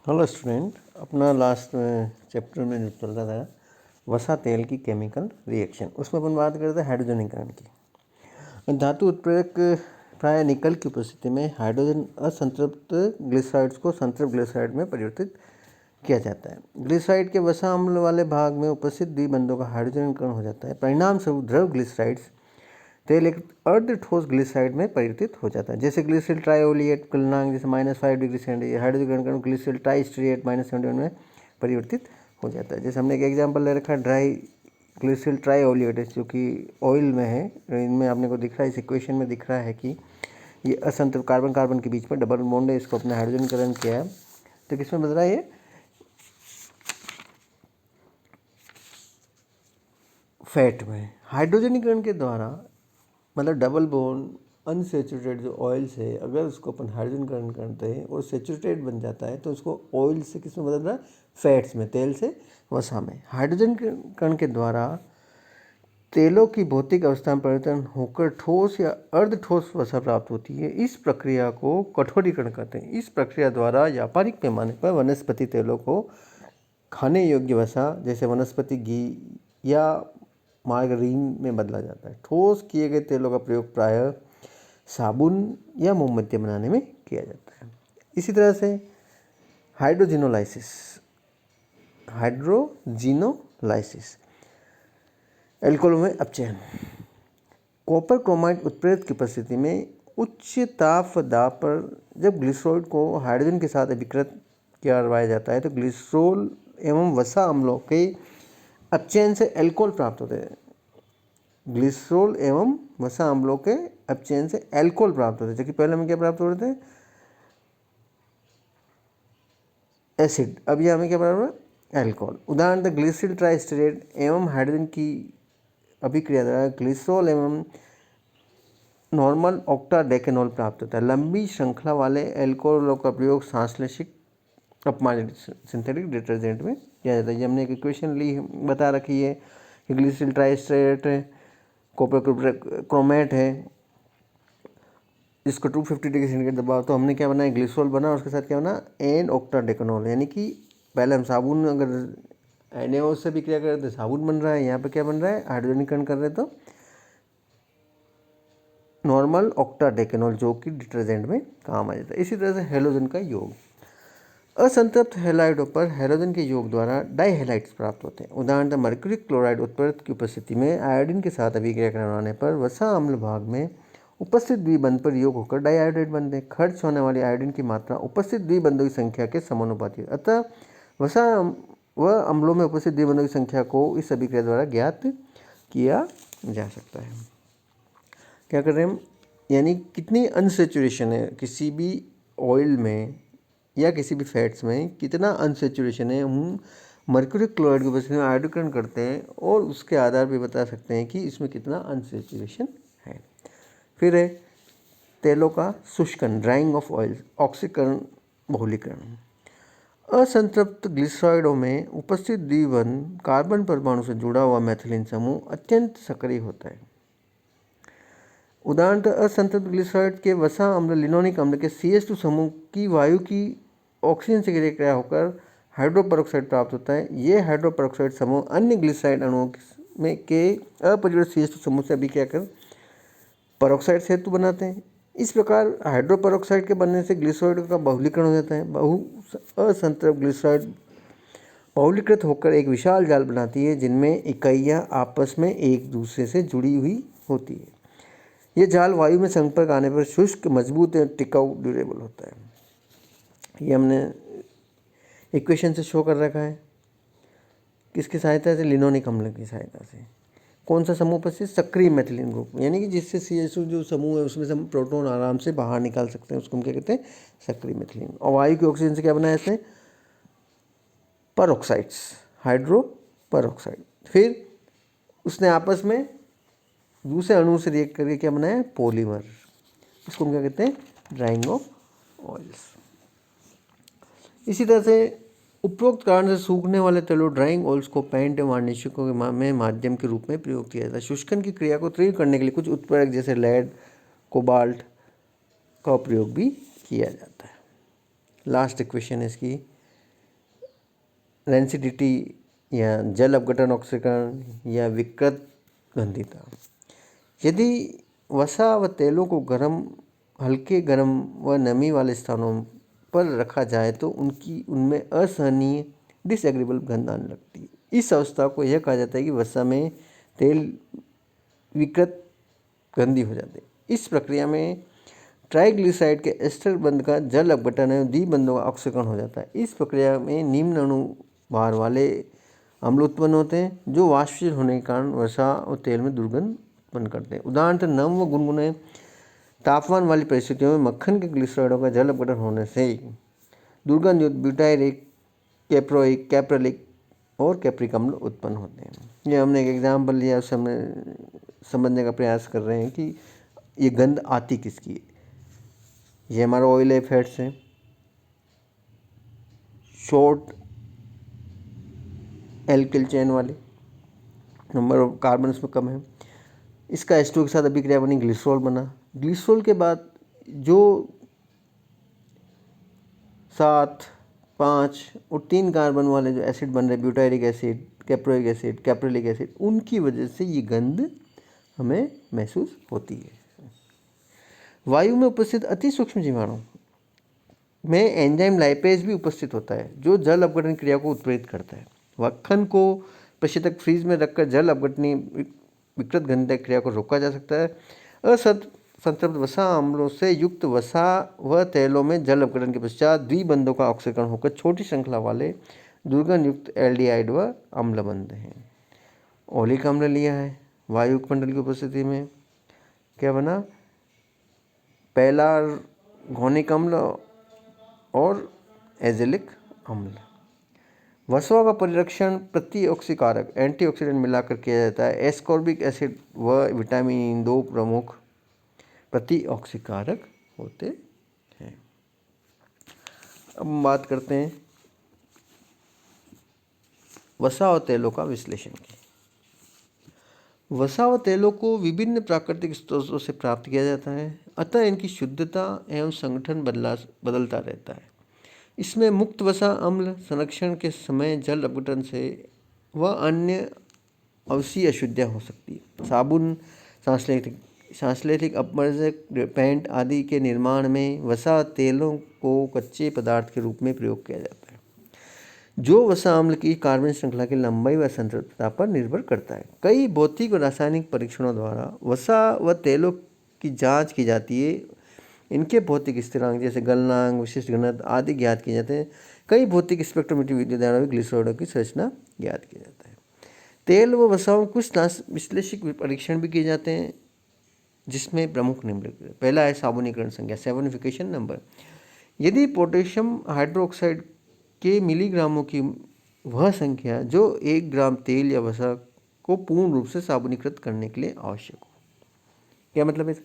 Hello student, अपना last chapter में जो चल रहा था वसा तेल की केमिकल रिएक्शन, उसमें अपन बात करते हैं हाइड्रोजनीकरण की। धातु उत्प्रेरक प्राय निकल की उपस्थिति में हाइड्रोजन असंतृप्त ग्लिसराइड्स को संतृप्त ग्लिसराइड में परिवर्तित किया जाता है। ग्लिसराइड के वसा अम्ल वाले भाग में उपस्थित द्विबंधों का हाइड्रोजनीकरण हो जाता है। परिणाम स्वरूप द्रव ग्लिसराइड्स तेल एक अर्ध ठोस ग्लिसराइड में परिवर्तित हो जाता है, जैसे ग्लिसरॉल ट्राइओलिएट क्वलनांक जैसे -5 डिग्री सेंटीग्रेड हाइड्रोजनीकरण ग्लिसरॉल ट्राइस्टेरेट -71 में परिवर्तित हो जाता है। जैसे हमने एक एग्जांपल ले रखा है ड्राई ग्लिसरॉल ट्राइओलिएट जो कि ऑयल में है। इनमें आपने को दिख रहा है, इस इक्वेशन में दिख रहा है कि ये असंतृप्त कार्बन कार्बन के बीच में डबल बॉन्ड है, इसको अपने हाइड्रोजनीकरण किया है। तो किसमें बदल रहा है? ये फैट में। हाइड्रोजनीकरण के द्वारा मतलब डबल बॉन्ड अनसेचुरेटेड जो ऑयल से अगर उसको अपन हाइड्रोजनीकरण करते हैं और सेचुरेटेड बन जाता है तो उसको ऑयल से किस में बदल रहा है? फैट्स में, तेल से वसा में। हाइड्रोजनीकरण के द्वारा तेलों की भौतिक अवस्था में परिवर्तन होकर ठोस या अर्ध ठोस वसा प्राप्त होती है। इस प्रक्रिया को कठोरीकरण कहते हैं। इस प्रक्रिया द्वारा व्यापारिक पैमाने पर वनस्पति तेलों को खाने योग्य वसा जैसे वनस्पति घी या मार्गरीन में बदला जाता है। ठोस किए गए तेलों का प्रयोग प्रायः साबुन या मोमबत्ती बनाने में किया जाता है। इसी तरह से हाइड्रोजिनोलाइसिस एल्कोहल में अपचयन। कॉपर क्रोमाइड उत्प्रेरक की उपस्थिति में उच्च ताप दाब पर जब ग्लिसरॉल को हाइड्रोजन के साथ अभिकृत करवाया जाता है तो ग्लिसरॉल एवं वसा अम्लों के अपचयन से एल्कोहल प्राप्त होते हैं। ग्लिसरॉल एवं वसा अम्लों के अपचयन से एल्कोहल प्राप्त होते हैं, जबकि पहले हमें क्या प्राप्त हो रहे थे? एसिड। अब ये हमें क्या प्राप्त हो रहा है? एल्कोहल। उदाहरण ग्लिसरॉल ट्राइस्टेरेट एवं हाइड्रोजन की अभिक्रिया द्वारा ग्लिसरॉल एवं नॉर्मल ऑक्टाडेकेनॉल प्राप्त होता है। लंबी श्रृंखला वाले एल्कोहलों का प्रयोग सांश्लेषिक अपमानित सिंथेटिक डिटर्जेंट में किया जाता है। ये हमने एक इक्वेशन ली बता रखी है कि ग्लिसरॉल ट्राइस्टेरेट कॉपर क्रोमेट है, इसको 250 डिग्री सेंटीग्रेड दबाव, तो हमने क्या बनाया? ग्लिसरॉल बना और उसके साथ क्या बना? एन ऑक्टाडेकेनॉल। यानी कि पहले हम साबुन अगर NaO से भी क्रिया कर रहे थे साबुन बन रहा है, यहाँ पे क्या बन रहा है? हाइड्रोजनीकरण कर रहे तो नॉर्मल ऑक्टाडेकेनॉल जो कि डिटर्जेंट में काम आ जाता है। इसी तरह से हैलोजन का योग। असंतृप्त हैलाइडों पर हैलोजन के योग द्वारा डाइहैलाइड्स प्राप्त होते हैं। उदाहरण मर्क्यूरी क्लोराइड उत्प्रेरक की उपस्थिति में आयोडीन के साथ अभिक्रिया करवाने पर वसा अम्ल भाग में उपस्थित द्विबंध पर योग होकर डाइआयोडाइड बनते हैं। खर्च होने वाली आयोडीन की मात्रा उपस्थित द्विबंधों की संख्या के समानुपाती है। अतः वसा व अम्लों में उपस्थित द्विबंधों की संख्या को इस अभिक्रिया द्वारा ज्ञात किया जा सकता है। क्या कर रहे हैं हम? यानी कितनी अनसेचुरेशन है किसी भी ऑयल में या किसी भी फैट्स में, कितना अनसेचुरेशन है, हम मर्क्यूरी क्लोराइड की उपस्थिति में आयोडीकरण करते हैं और उसके आधार पर बता सकते हैं कि इसमें कितना अनसेचुरेशन है। फिर है तेलों का शुष्कन, ड्राइंग ऑफ ऑयल, ऑक्सीकरण बहुलीकरण। असंतृप्त ग्लिसरॉइडों में उपस्थित द्विबंध कार्बन परमाणु से जुड़ा हुआ मैथिलीन समूह अत्यंत सक्रिय होता है। उदाहरणतः असंतृप्त ग्लिसरॉइड के वसा अम्ल लिनोलिक अम्ल के CH2 समूह की वायु की ऑक्सीजन से क्रिया होकर हाइड्रोपरऑक्साइड प्राप्त होता है। ये हाइड्रोपरऑक्साइड समूह अन्य ग्लिसराइड अणुओं में के अपरिवर्तित CH2 समूह से अभिक्रिया कर परऑक्साइड सेतु बनाते हैं। इस प्रकार हाइड्रोपरऑक्साइड के बनने से ग्लिसरॉइड का बहुलीकरण हो जाता है। असंतृप्त ग्लिसरॉइड बहुलीकृत होकर एक विशाल जाल बनाती है जिनमें इकाइयाँ आपस में एक दूसरे से जुड़ी हुई होती है। यह जाल वायु में संपर्क आने पर शुष्क, मजबूत और टिकाऊ ड्यूरेबल होता है। ये हमने इक्वेशन से शो कर रखा है। किसकी सहायता से? लिनोलिक अम्ल की सहायता से। कौन सा समूह उपस्थित? सक्रिय मैथिलीन ग्रुप, यानी कि जिससे CH2 जो समूह है उसमें से हम प्रोटॉन आराम से बाहर निकाल सकते हैं, उसको हम क्या कहते हैं? सक्रिय मैथिलीन। और वायु की ऑक्सीजन से क्या बनाया इसने? परऑक्साइड्स, हाइड्रो परऑक्साइड। फिर उसने आपस में दूसरे अणु से रिएक्ट करके क्या बनाया? पॉलीमर। इसको हम क्या कहते हैं? Drying of oils. इसी तरह से उपरोक्त कारण से सूखने वाले तेलों ड्राइंग ऑयल्स को पेंट एवं वार्निशों में माध्यम के रूप में प्रयोग किया जाता है। शुष्कन की क्रिया को तीव्र करने के लिए कुछ उत्प्रेरक जैसे लेड, कोबाल्ट का प्रयोग भी किया जाता है। लास्ट इक्वेशन है इसकी रेंसिडिटी या जल अपघटन ऑक्सीकरण या विकृत गंधिता। यदि वसा व तेलों को हल्के गर्म व नमी वाले स्थानों पर रखा जाए तो उनमें असहनीय डिसएग्रीबल गंध आने लगती है। इस अवस्था को यह कहा जाता है कि वसा में तेल विकृत गंदी हो जाते हैं। इस प्रक्रिया में ट्राइग्लिसराइड के एस्टर बंध का जल अपघटन एवं द्विबंधों का ऑक्सीकरण हो जाता है। इस प्रक्रिया में निम्न अणु भार वाले अम्ल उत्पन्न होते हैं जो वाष्पशील होने के कारण वसा और तेल में दुर्गंध उत्पन्न करते हैं। उदाहरणतः नम व गुनगुने तापमान वाली परिस्थितियों में मक्खन के ग्लिसरॉइडों का जल अपघटन होने से दुर्गंध युक्त ब्यूटाइरिक, कैप्रोइक, कैप्रेलिक और कैप्रिक अम्ल उत्पन्न होते हैं। ये हमने एक एग्जाम्पल लिया, उससे हमने समझने का प्रयास कर रहे हैं कि ये गंध आती किसकी है। ये हमारा ऑयल है, फैट्स है, शॉर्ट एल्किल चेन वाले, नंबर ऑफ कार्बन उसमें कम है। इसका H2 के साथ अभिक्रिया बनी, ग्लिसरॉल बना। ग्लिसरॉल के बाद जो 7, 5 और 3 कार्बन वाले जो एसिड बन रहे, butyric acid, caproic acid, caprylic acid, उनकी वजह से ये गंध हमें महसूस होती है। वायु में उपस्थित अति सूक्ष्म जीवाणु में एंजाइम लाइपेज भी उपस्थित होता है जो जल अपघटन क्रिया को उत्प्रेरित करता है। मक्खन को प्रशीतक फ्रीज में रखकर जल अपघटनी विकृत गंध क्रिया को रोका जा सकता है। असंतृप्त वसा अम्लों से युक्त वसा व तेलों में जल अपघटन के पश्चात द्विबंधों का ऑक्सीकरण होकर छोटी श्रृंखला वाले दुर्गंध युक्त एल्डिहाइड व अम्ल बनते हैं। ओलिक अम्ल लिया है, वायु मंडल की उपस्थिति में क्या बना, पेलार्गोनिक अम्ल और एजेलिक अम्ल। वसुओं का परिरक्षण प्रतिऑक्सीकारक एंटीऑक्सीडेंट मिलाकर किया जाता है। एस्कॉर्बिक एसिड व विटामिन 2 प्रमुख प्रतिऑक्सीकारक होते हैं। अब हम बात करते हैं वसा और तेलों का विश्लेषण की। वसा व तेलों को विभिन्न प्राकृतिक स्रोतों से प्राप्त किया जाता है, अतः इनकी शुद्धता एवं संगठन बदलता रहता है। इसमें मुक्त वसा अम्ल संरक्षण के समय जल अपघटन से व अन्य अवश्य अशुद्धियाँ हो सकती है। साबुन, सांसलेथिक अपमर्जक, पेंट आदि के निर्माण में वसा तेलों को कच्चे पदार्थ के रूप में प्रयोग किया जाता है जो वसा अम्ल की कार्बन श्रृंखला की लंबाई व संतृप्तता पर निर्भर करता है। कई भौतिक और रासायनिक परीक्षणों द्वारा वसा व तेलों की जांच की जाती है। इनके भौतिक स्थिरांक जैसे गलनांक, विशिष्ट घनत्व आदि ज्ञात किए जाते हैं। कई भौतिक स्पेक्ट्रोमीटर विधि द्वारा भी ग्लिसरॉइडों की संरचना ज्ञात किया जाता है। तेल व वसाओं कुछ विश्लेषिक परीक्षण भी किए जाते हैं जिसमें प्रमुख निम्नलिखित। पहला है साबुनीकरण संख्या, सैबोनिफिकेशन नंबर। यदि पोटेशियम हाइड्रोक्साइड के मिलीग्रामों की वह संख्या जो 1 ग्राम तेल या वसा को पूर्ण रूप से साबुनीकृत करने के लिए आवश्यक हो। क्या मतलब है?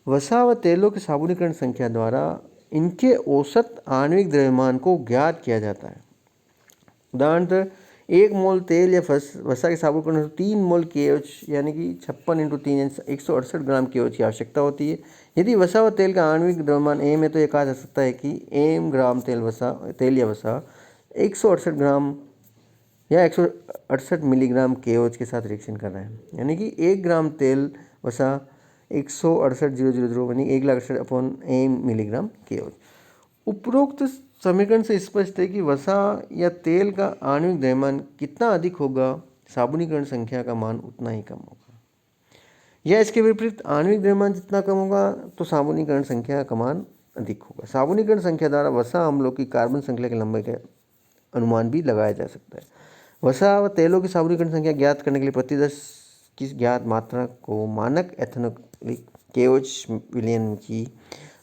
वसा व तेलों के साबुनीकरण संख्या द्वारा इनके औसत आणविक द्रव्यमान को ज्ञात किया जाता है। उदाहरणतः 1 मोल तेल या वसा के साबुनीकरण 3 मोल KOH यानी कि 56 × 3 168 ग्राम KOH की आवश्यकता होती है। यदि वसा व तेल का आणविक द्रव्यमान m है तो यह कहा जा सकता है कि m ग्राम तेल या वसा 168 ग्राम या 168 मिलीग्राम KOH के साथ रिएक्शन कर रहा है। यानी कि 1 ग्राम तेल वसा 168,000 यानी 1,68,000/m मिलीग्राम KOH। उपरोक्त समीकरण से स्पष्ट है कि वसा या तेल का आणविक द्रव्यमान कितना अधिक होगा, साबुनीकरण संख्या का मान उतना ही कम होगा। या इसके विपरीत आणविक द्रव्यमान जितना कम होगा तो साबुनीकरण संख्या का मान अधिक होगा। साबुनीकरण संख्या द्वारा वसा अम्लों की कार्बन श्रृंखला की लंबाई का अनुमान भी लगाया जा सकता है। वसा व तेलों की साबुनीकरण संख्या ज्ञात करने के लिए प्रति 10 की ज्ञात मात्रा को मानक एथेनोइक KOH विलयन की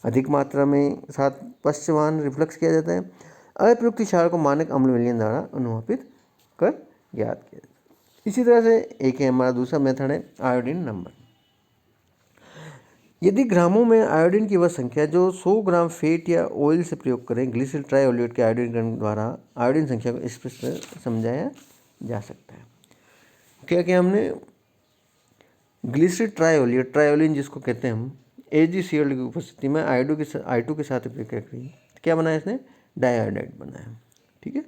अधिक मात्रा में साथ पश्चवान रिफ्लक्स किया जाता है। अप्रयुक्त क्षार को मानक अम्ल विलयन द्वारा अनुमापित कर ज्ञात किया जाता है। इसी तरह से एक है हमारा दूसरा मेथड है आयोडीन नंबर। यदि ग्रामों में आयोडीन की वह संख्या जो 100 ग्राम फैट या ऑयल से प्रयोग करें, ग्लिसरॉल ट्राइओलिएट के आयोडीकरण द्वारा आयोडीन संख्या को स्पष्ट समझाया जा सकता है। क्या क्या हमने ग्लिसरॉल ट्राइओलिएट, ट्राइओलिन जिसको कहते हैं हम, AgCl की उपस्थिति में I2 के साथ प्रक्रिया करी, क्या बनाया इसने, डाइआयोडाइड बनाया। ठीक है।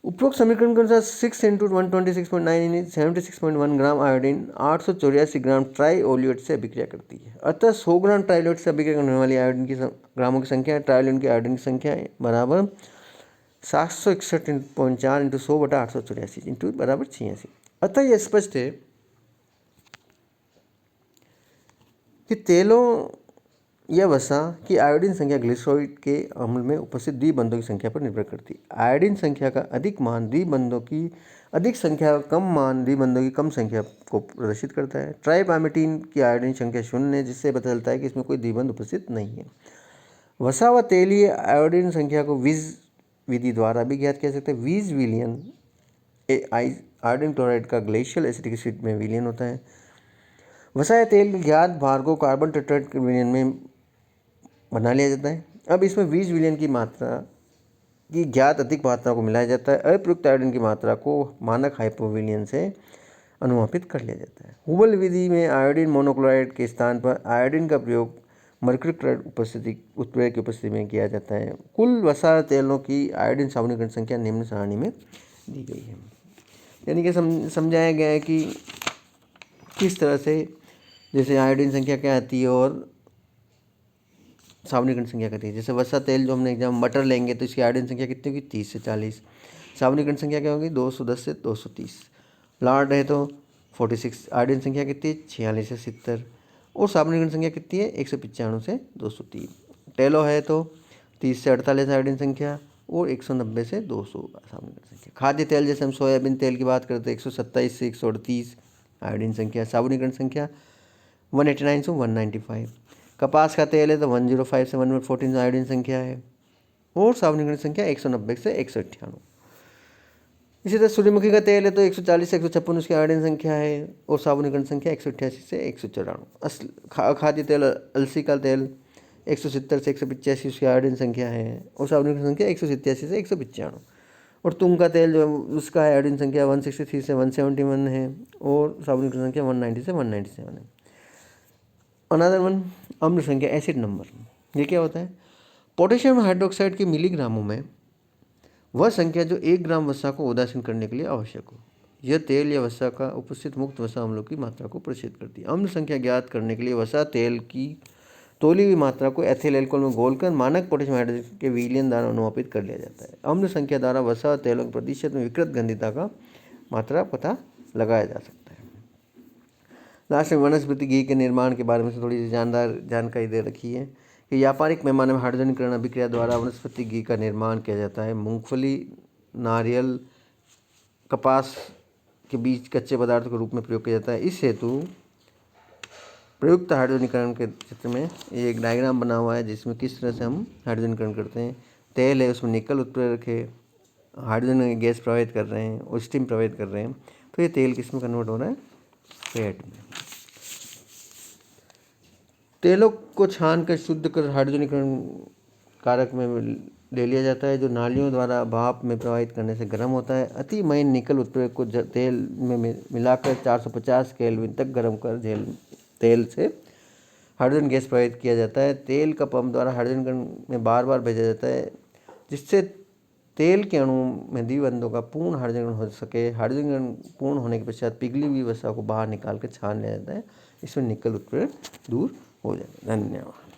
उपरोक्त समीकरण के अनुसार 6 इंटू 126.9 76.1 ग्राम आयोडीन 884 ग्राम ट्राईओलिएट से अभिक्रिया करती है। अतः 100 ग्राम ट्राईओलिएट से अभिक्रिया करने वाली आयोडीन की ग्रामों की संख्या है, ट्राईओलिएट की आयोडीन की संख्या बराबर 761.4 इंटू 100/884 इंटू बराबर 86। अतः यह स्पष्ट है कि तेलों या वसा की आयोडीन संख्या ग्लिसरॉइड के अम्ल में उपस्थित द्विबंधों की संख्या पर निर्भर करती है। आयोडीन संख्या का अधिक मान द्विबंधों की अधिक संख्या, कम मान द्विबंधों की कम संख्या को प्रदर्शित करता है। ट्राइपामेटीन की आयोडीन संख्या 0 है, जिससे पता चलता है कि इसमें कोई द्विबंध उपस्थित नहीं है। वसा व तेलीय आयोडीन संख्या को वीज विधि द्वारा भी ज्ञात किया जा सकता है। वीज विलयन आयोडीन क्लोराइड का ग्लेशियल एसिडिक एसिड में विलयन होता है। वसा या तेल ज्ञात भार को कार्बन टेट्राइड के विलयन में बना लिया जाता है। अब इसमें बीज विलयन की मात्रा की ज्ञात अधिक मात्रा को मिलाया जाता है। अप्रयुक्त आयोडीन की मात्रा को मानक हाइपोविलयन से अनुमापित कर लिया जाता है। हुबल विधि में आयोडीन मोनोक्लोराइड के स्थान पर आयोडीन का प्रयोग मर्क्यूरी क्लोराइड उत्प्रेरक की उपस्थिति में किया जाता है। कुल वसा तेलों की आयोडीन सामान्यीकरण संख्या निम्न सारणी में दी गई है। यानी कि समझाया गया है कि किस तरह से जैसे आयोडीन संख्या क्या आती है और सामान्यीकरण संख्या क्या आती है। जैसे वसा तेल जो हमने एग्जाम मटर लेंगे तो इसकी आयोडीन संख्या कितनी होगी, 30 से 40। सामान्यीकरण संख्या क्या होगी, 210 से 230। लार्ड है तो 46। आयोडीन संख्या कितनी है, 46 से 70। और सामान्यीकरण संख्या कितनी है, 195 से 203। टेलो है तो 30 से 48 आयोडीन संख्या और 190 से 200 सामान्यीकरण संख्या। खाद्य तेल जैसे हम सोयाबीन तेल की बात करते हैं 127 से 138 आयोडीन संख्या। सामान्यीकरण संख्या 189 से 195। कपास का तेल है तो 105 से 114 आयोडीन संख्या है और सामान्यीकरण संख्या 190 से 198। इसी तरह सूर्यमुखी का तेल है तो 140 से 156 उसकी आयोडीन संख्या है और सामान्यीकरण संख्या 188 से 194। खाद्य तेल अलसी का तेल 170 से 185 उसकी आयोडीन संख्या है और सामान्यीकरण संख्या 187 से 195। और तुंग का तेल जो उसका आयोडीन संख्या 163 से 171 है और सामान्यीकरण संख्या 190 से 197 है। अनदर वन, अम्ल संख्या, एसिड नंबर। ये क्या होता है, पोटेशियम हाइड्रोक्साइड के मिलीग्रामों में वह संख्या जो 1 ग्राम वसा को उदासीन करने के लिए आवश्यक हो। यह तेल या वसा का उपस्थित मुक्त वसा अम्लों की मात्रा को प्रदर्शित करती है। अम्ल संख्या ज्ञात करने के लिए वसा तेल की तोली हुई मात्रा को एथिल एल्कोहल में घोलकर मानक पोटेशियम हाइड्रोक्साइड के विलयन द्वारा अनुमापित कर लिया जाता है। अम्ल संख्या द्वारा वसा तेलों के प्रतिशत में विकृत गंधिता का मात्रा पता लगाया जा सकता है। लास्ट में वनस्पति घी के निर्माण के बारे में थोड़ी सी जानकारी दे रखी है कि व्यापारिक पैमाने में हाइड्रोजनीकरण अभिक्रिया द्वारा वनस्पति घी का निर्माण किया जाता है। मूंगफली, नारियल, कपास के बीज कच्चे पदार्थ के रूप में प्रयोग किया जाता है। इस हेतु प्रयुक्त हाइड्रोजनीकरण के क्षेत्र में ये एक डायग्राम बना हुआ है जिसमें किस तरह से हम हाइड्रोजनीकरण करते हैं। तेल है उसमें निकल उत्प्रेरक है, हाइड्रोजन गैस प्रवाहित कर रहे हैं और स्टीम प्रवाहित कर रहे हैं, तो ये तेल किस में कन्वर्ट हो रहा है, फैट में। तेलों को छान कर शुद्ध कर हाइड्रोजनीकरण कारक में ले लिया जाता है जो नालियों द्वारा भाप में प्रवाहित करने से गर्म होता है। अति महीन निकल उत्प्रेरक को तेल में मिलाकर 450 केल्विन तक गर्म कर तेल से हाइड्रोजन गैस प्रवाहित किया जाता है। तेल का पंप द्वारा हाइड्रोजनीकरण में बार बार भेजा जाता है जिससे तेल के अणु में द्विबंधों का पूर्ण हाइड्रोजनीकरण हो सके। हाइड्रोजनीकरण पूर्ण होने के पश्चात पिघली हुई वसा को बाहर निकाल कर छान लिया जाता है। इसमें निकल उत्प्रेरक दूर हो जाए। धन्यवाद।